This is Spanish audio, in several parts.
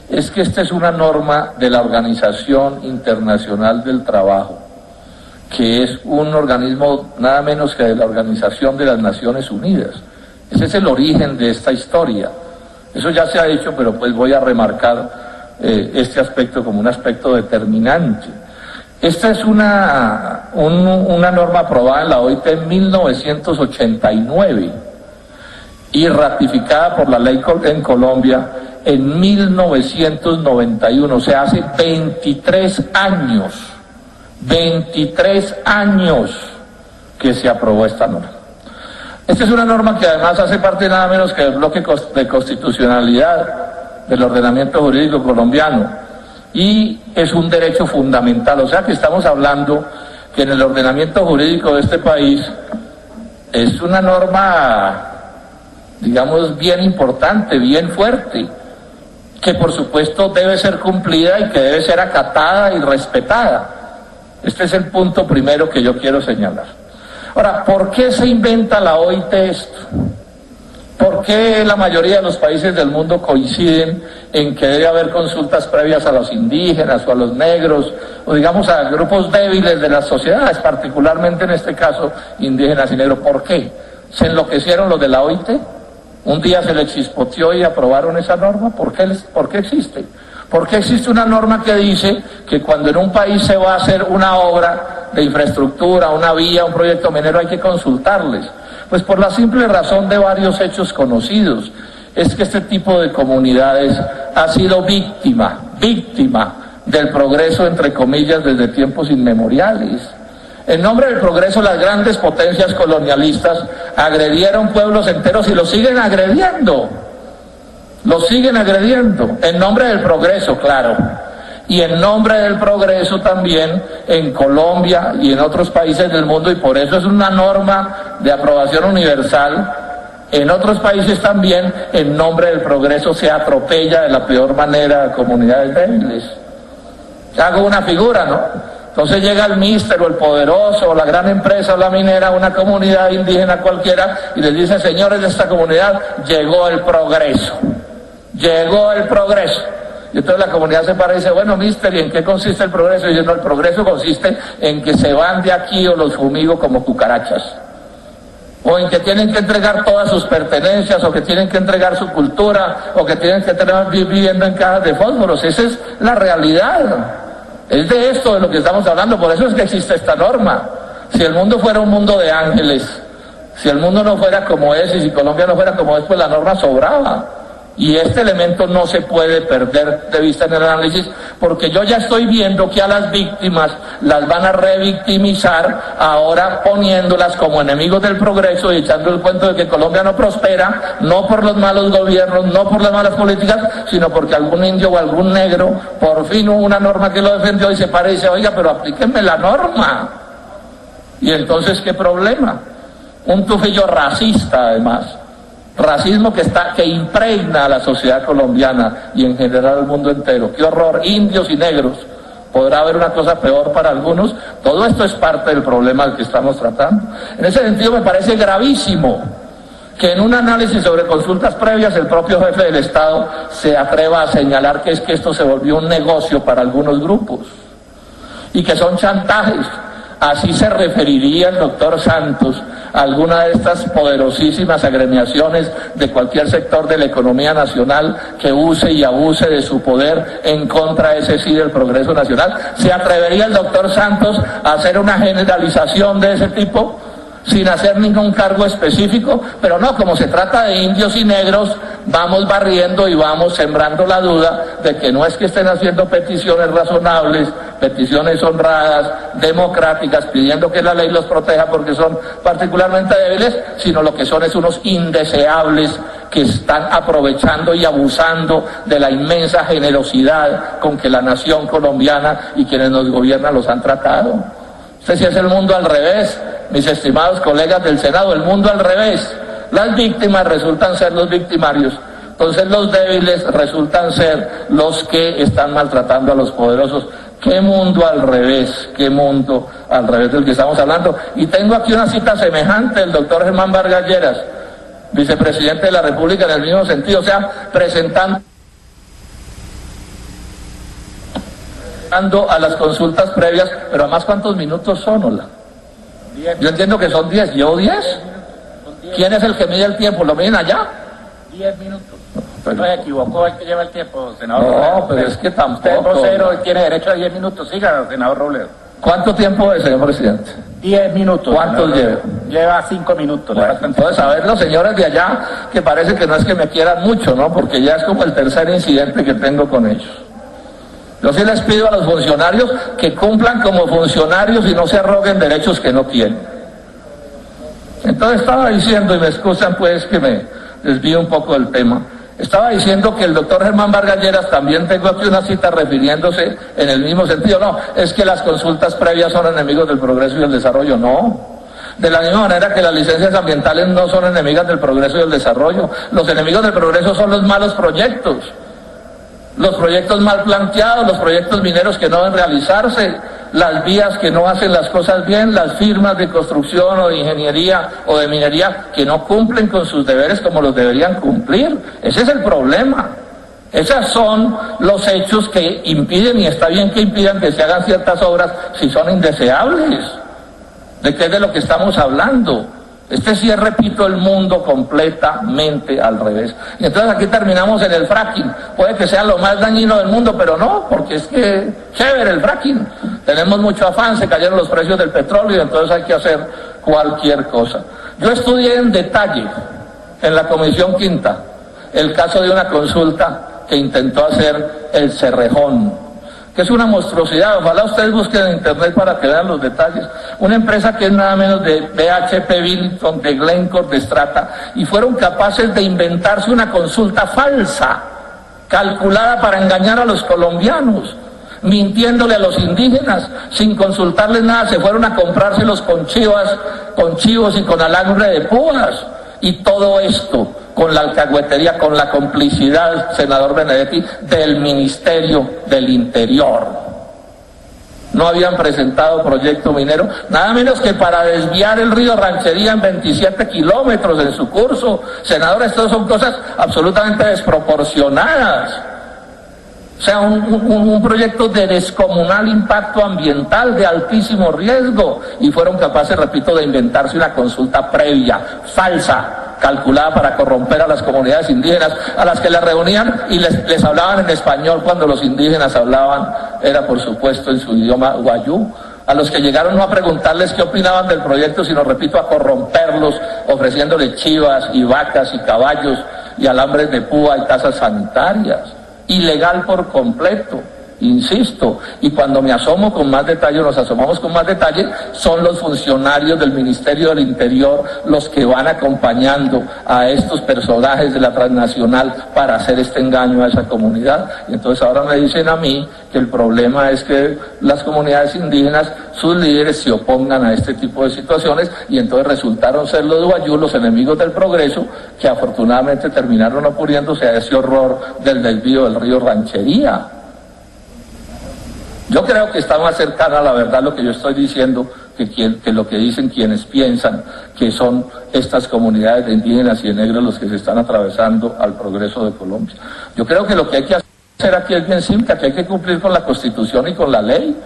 es que esta es una norma de la Organización Internacional del Trabajo, que es un organismo nada menos que de la Organización de las Naciones Unidas. Ese es el origen de esta historia. Eso ya se ha dicho, pero pues voy a remarcar este aspecto como un aspecto determinante. Esta es una norma aprobada en la OIT en 1989 y ratificada por la ley en Colombia en 1991, o sea, hace 23 años que se aprobó esta norma. Esta es una norma que además hace parte nada menos que del bloque de constitucionalidad del ordenamiento jurídico colombiano y es un derecho fundamental, o sea que estamos hablando que en el ordenamiento jurídico de este país es una norma, digamos, bien importante, bien fuerte, que por supuesto debe ser cumplida y que debe ser acatada y respetada. Este es el punto primero que yo quiero señalar. Ahora, ¿por qué se inventa la OIT esto? ¿Por qué la mayoría de los países del mundo coinciden en que debe haber consultas previas a los indígenas o a los negros, o digamos a grupos débiles de las sociedades, particularmente en este caso indígenas y negros? ¿Por qué? ¿Se enloquecieron los de la OIT? ¿Un día se les chispoteó y aprobaron esa norma? ¿Por qué existe? ¿Por qué existe una norma que dice que cuando en un país se va a hacer una obra de infraestructura, una vía, un proyecto minero, hay que consultarles? Pues por la simple razón de varios hechos conocidos. Es que este tipo de comunidades ha sido víctima del progreso, entre comillas, desde tiempos inmemoriales. En nombre del progreso, las grandes potencias colonialistas agredieron pueblos enteros y los siguen agrediendo. Los siguen agrediendo, en nombre del progreso, claro. Y en nombre del progreso también en Colombia y en otros países del mundo, y por eso es una norma de aprobación universal. En otros países también, en nombre del progreso, se atropella de la peor manera a comunidades débiles. Hago una figura, ¿no? Entonces llega el míster o el poderoso o la gran empresa o la minera a una comunidad indígena cualquiera y les dice: señores de esta comunidad, llegó el progreso. Llegó el progreso. Y entonces la comunidad se para y dice: bueno, mister, ¿y en qué consiste el progreso? Y dice: no, el progreso consiste en que se van de aquí o los fumigo como cucarachas. O en que tienen que entregar todas sus pertenencias, o que tienen que entregar su cultura, o que tienen que estar viviendo en cajas de fósforos. Esa es la realidad. Es de esto de lo que estamos hablando, por eso es que existe esta norma. Si el mundo fuera un mundo de ángeles, si el mundo no fuera como es, y si Colombia no fuera como es, pues la norma sobraba. Y este elemento no se puede perder de vista en el análisis, porque yo ya estoy viendo que a las víctimas las van a revictimizar, ahora poniéndolas como enemigos del progreso y echando el cuento de que Colombia no prospera, no por los malos gobiernos, no por las malas políticas, sino porque algún indio o algún negro por fin hubo una norma que lo defendió y se para y dice: oiga, pero aplíquenme la norma. Y entonces, ¿qué problema? Un tufillo racista, además. Racismo que impregna a la sociedad colombiana y en general al mundo entero. ¡Qué horror! Indios y negros. ¿Podrá haber una cosa peor para algunos? Todo esto es parte del problema del que estamos tratando. En ese sentido me parece gravísimo que en un análisis sobre consultas previas el propio jefe del Estado se atreva a señalar que es que esto se volvió un negocio para algunos grupos y que son chantajes. Así se referiría el doctor Santos a alguna de estas poderosísimas agremiaciones de cualquier sector de la economía nacional que use y abuse de su poder en contra, ese sí, del progreso nacional. ¿Se atrevería el doctor Santos a hacer una generalización de ese tipo sin hacer ningún cargo específico? Pero no, como se trata de indios y negros, vamos barriendo y vamos sembrando la duda de que no es que estén haciendo peticiones razonables, peticiones honradas, democráticas, pidiendo que la ley los proteja porque son particularmente débiles, sino lo que son es unos indeseables que están aprovechando y abusando de la inmensa generosidad con que la nación colombiana y quienes nos gobiernan los han tratado. Este sí es el mundo al revés, mis estimados colegas del Senado, el mundo al revés. Las víctimas resultan ser los victimarios, entonces los débiles resultan ser los que están maltratando a los poderosos. ¡Qué mundo al revés! ¡Qué mundo al revés del que estamos hablando! Y tengo aquí una cita semejante del doctor Germán Vargas Lleras, vicepresidente de la República, en el mismo sentido, o sea, presentando a las consultas previas, pero además ¿cuántos minutos son, hola? 10. Yo entiendo que son 10, ¿llevo 10? ¿Quién es el que mide el tiempo? ¿Lo miden allá? 10 minutos. Pero- No se equivocó el que lleva el tiempo, senador No, Robledo. pero es que Usted es tampoco. vocero y tiene derecho a 10 minutos. Siga, senador Robledo. ¿Cuánto tiempo es, señor presidente? 10 minutos. ¿Cuántos senador Robledo. Lleva 5 minutos. Bueno, entonces, a ver, los señores de allá, que parece que no es que me quieran mucho, ¿no? Porque ya es como el tercer incidente que tengo con ellos. Yo sí les pido a los funcionarios que cumplan como funcionarios y no se arroguen derechos que no tienen. Entonces estaba diciendo, y me excusan pues que me desvío un poco del tema, estaba diciendo que el doctor Germán Vargas Lleras, también tengo aquí una cita refiriéndose en el mismo sentido. No, es que las consultas previas son enemigos del progreso y el desarrollo. No. De la misma manera que las licencias ambientales no son enemigas del progreso y el desarrollo. Los enemigos del progreso son los malos proyectos. Los proyectos mal planteados, los proyectos mineros que no deben realizarse, las vías que no hacen las cosas bien, las firmas de construcción o de ingeniería o de minería que no cumplen con sus deberes como los deberían cumplir. Ese es el problema. Esos son los hechos que impiden, y está bien que impidan que se hagan ciertas obras si son indeseables. ¿De qué es de lo que estamos hablando? Este sí es, repito, el mundo completamente al revés. Y entonces aquí terminamos en el fracking. Puede que sea lo más dañino del mundo, pero no, porque es que chévere el fracking. Tenemos mucho afán, se cayeron los precios del petróleo y entonces hay que hacer cualquier cosa. Yo estudié en detalle en la Comisión Quinta el caso de una consulta que intentó hacer el Cerrejón, que es una monstruosidad. Ojalá ustedes busquen en internet para que vean los detalles. Una empresa que es nada menos de BHP Billiton, de Glencore, de Strata, y fueron capaces de inventarse una consulta falsa, calculada para engañar a los colombianos, mintiéndole a los indígenas, sin consultarles nada. Se fueron a comprárselos con chivos y con alambre de púas, y todo esto con la alcahuetería, con la complicidad, senador Benedetti, del Ministerio del Interior. No habían presentado proyecto minero, nada menos que para desviar el río Ranchería en 27 kilómetros en su curso. Senador, estas son cosas absolutamente desproporcionadas. O sea, un proyecto de descomunal impacto ambiental, de altísimo riesgo, y fueron capaces, repito, de inventarse una consulta previa, falsa, calculada para corromper a las comunidades indígenas, a las que les reunían y les hablaban en español cuando los indígenas hablaban, era por supuesto en su idioma guayú, a los que llegaron no a preguntarles qué opinaban del proyecto, sino, repito, a corromperlos, ofreciéndoles chivas y vacas y caballos y alambres de púa y tasas sanitarias. Ilegal por completo, insisto, y cuando me asomo con más detalle, nos asomamos con más detalle, son los funcionarios del Ministerio del Interior los que van acompañando a estos personajes de la transnacional para hacer este engaño a esa comunidad. Y entonces ahora me dicen a mí que el problema es que las comunidades indígenas, sus líderes, se opongan a este tipo de situaciones, y entonces resultaron ser los guayú, los enemigos del progreso, que afortunadamente terminaron oponiéndose a ese horror del desvío del río Ranchería. Yo creo que está más cercana a la verdad lo que yo estoy diciendo que lo que dicen quienes piensan que son estas comunidades de indígenas y de negros los que se están atravesando al progreso de Colombia. Yo creo que lo que hay que hacer aquí es bien simple, que hay que cumplir con la Constitución y con la ley.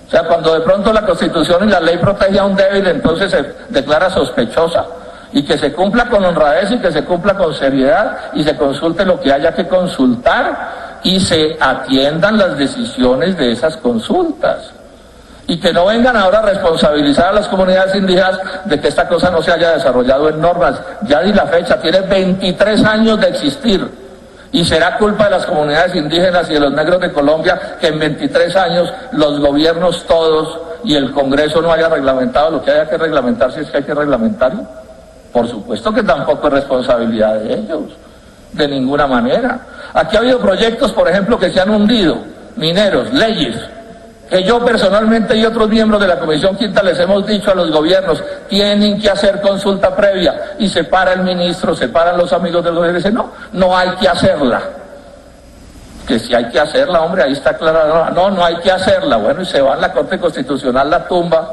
O sea, cuando de pronto la Constitución y la ley protege a un débil, entonces se declara sospechosa, y que se cumpla con honradez y que se cumpla con seriedad y se consulte lo que haya que consultar y se atiendan las decisiones de esas consultas. Y que no vengan ahora a responsabilizar a las comunidades indígenas de que esta cosa no se haya desarrollado en normas. Ya di la fecha, tiene 23 años de existir, y será culpa de las comunidades indígenas y de los negros de Colombia que en 23 años los gobiernos todos y el Congreso no haya reglamentado lo que haya que reglamentar, si es que hay que reglamentarlo. Por supuesto que tampoco es responsabilidad de ellos, de ninguna manera. Aquí ha habido proyectos, por ejemplo, que se han hundido, mineros, leyes, que yo personalmente y otros miembros de la Comisión Quinta les hemos dicho a los gobiernos, tienen que hacer consulta previa, y se para el ministro, se paran los amigos del gobierno y dicen, no hay que hacerla. Que si hay que hacerla, hombre, ahí está clara, no hay que hacerla. Bueno, y se va a la Corte Constitucional, la tumba,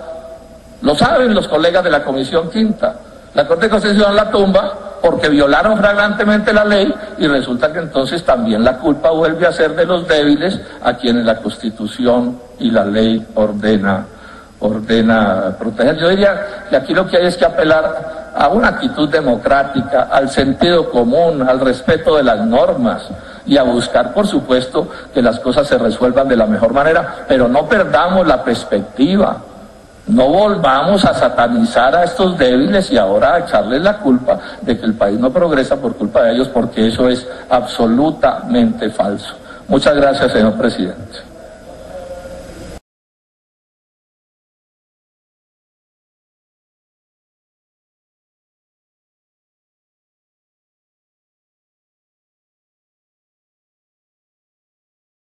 lo saben los colegas de la Comisión Quinta. La Corte Constitucional la tumba porque violaron flagrantemente la ley, y resulta que entonces también la culpa vuelve a ser de los débiles, a quienes la Constitución y la ley ordena proteger. Yo diría que aquí lo que hay es que apelar a una actitud democrática, al sentido común, al respeto de las normas, y a buscar, por supuesto, que las cosas se resuelvan de la mejor manera, pero no perdamos la perspectiva. No volvamos a satanizar a estos débiles y ahora a echarles la culpa de que el país no progresa por culpa de ellos, porque eso es absolutamente falso. Muchas gracias, señor presidente.